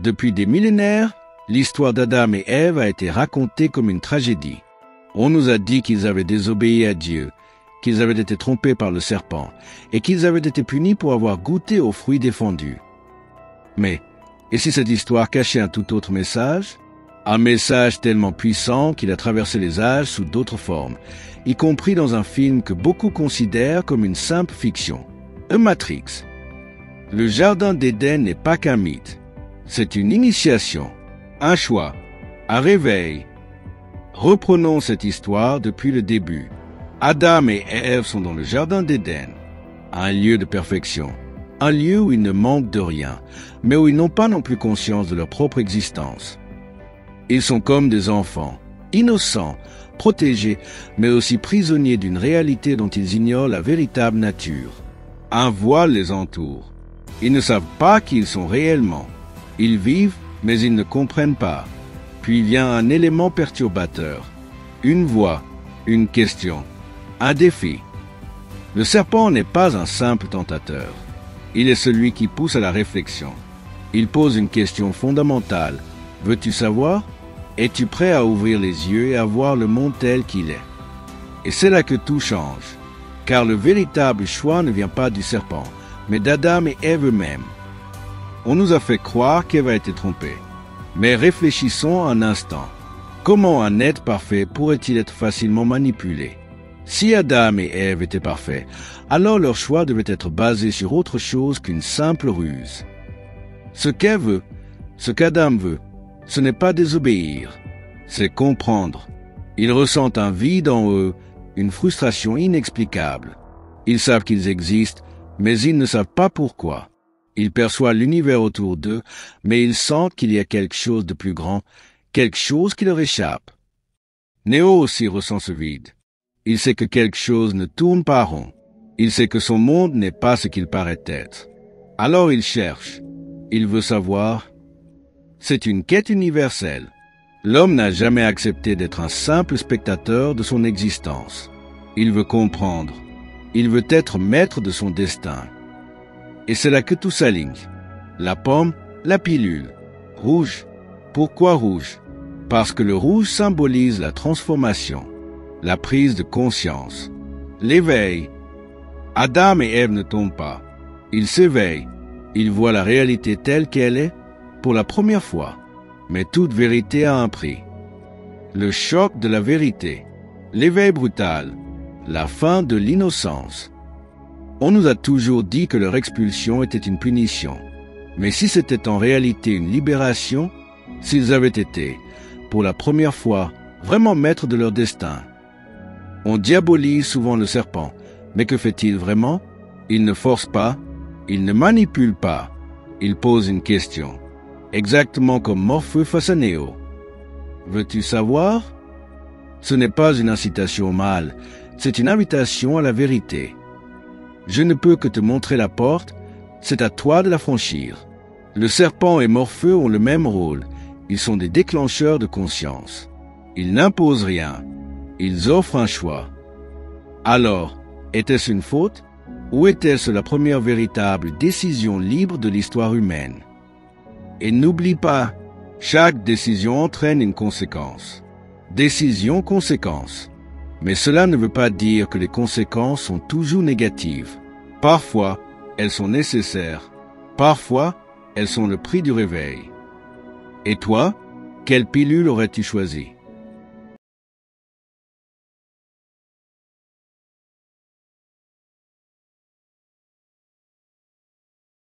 Depuis des millénaires, l'histoire d'Adam et Ève a été racontée comme une tragédie. On nous a dit qu'ils avaient désobéi à Dieu, qu'ils avaient été trompés par le serpent, et qu'ils avaient été punis pour avoir goûté aux fruits défendus. Mais, et si cette histoire cachait un tout autre message? Un message tellement puissant qu'il a traversé les âges sous d'autres formes, y compris dans un film que beaucoup considèrent comme une simple fiction, Matrix. Le Jardin d'Éden n'est pas qu'un mythe, c'est une initiation, un choix, un réveil. Reprenons cette histoire depuis le début. Adam et Ève sont dans le Jardin d'Éden, un lieu de perfection, un lieu où ils ne manquent de rien, mais où ils n'ont pas non plus conscience de leur propre existence. Ils sont comme des enfants, innocents, protégés, mais aussi prisonniers d'une réalité dont ils ignorent la véritable nature. Un voile les entoure. Ils ne savent pas qui ils sont réellement. Ils vivent, mais ils ne comprennent pas. Puis vient un élément perturbateur, une voix, une question, un défi. Le serpent n'est pas un simple tentateur. Il est celui qui pousse à la réflexion. Il pose une question fondamentale. Veux-tu savoir? Es-tu prêt à ouvrir les yeux et à voir le monde tel qu'il est? Et c'est là que tout change, car le véritable choix ne vient pas du serpent, mais d'Adam et Ève eux-mêmes. On nous a fait croire qu'Ève a été trompée. Mais réfléchissons un instant. Comment un être parfait pourrait-il être facilement manipulé? Si Adam et Ève étaient parfaits, alors leur choix devait être basé sur autre chose qu'une simple ruse. Ce qu'Ève veut, ce qu'Adam veut, ce n'est pas désobéir, c'est comprendre. Ils ressentent un vide en eux, une frustration inexplicable. Ils savent qu'ils existent, mais ils ne savent pas pourquoi. Ils perçoivent l'univers autour d'eux, mais ils sentent qu'il y a quelque chose de plus grand, quelque chose qui leur échappe. Néo aussi ressent ce vide. Il sait que quelque chose ne tourne pas rond. Il sait que son monde n'est pas ce qu'il paraît être. Alors il cherche. Il veut savoir. C'est une quête universelle. L'homme n'a jamais accepté d'être un simple spectateur de son existence. Il veut comprendre. Il veut être maître de son destin. Et c'est là que tout s'aligne. La pomme, la pilule. Rouge. Pourquoi rouge? Parce que le rouge symbolise la transformation, la prise de conscience, l'éveil. Adam et Ève ne tombent pas. Ils s'éveillent. Ils voient la réalité telle qu'elle est pour la première fois. Mais toute vérité a un prix. Le choc de la vérité, l'éveil brutal, la fin de l'innocence. On nous a toujours dit que leur expulsion était une punition. Mais si c'était en réalité une libération, s'ils avaient été, pour la première fois, vraiment maîtres de leur destin. On diabolise souvent le serpent, mais que fait-il vraiment? Il ne force pas, il ne manipule pas, il pose une question. Exactement comme Morpheu face à Néo. Veux-tu savoir? Ce n'est pas une incitation au mal, c'est une invitation à la vérité. Je ne peux que te montrer la porte, c'est à toi de la franchir. Le serpent et Morpheu ont le même rôle, ils sont des déclencheurs de conscience. Ils n'imposent rien, ils offrent un choix. Alors, était-ce une faute, ou était-ce la première véritable décision libre de l'histoire humaine? Et n'oublie pas, chaque décision entraîne une conséquence. Décision, conséquence. Mais cela ne veut pas dire que les conséquences sont toujours négatives. Parfois, elles sont nécessaires. Parfois, elles sont le prix du réveil. Et toi, quelle pilule aurais-tu choisi?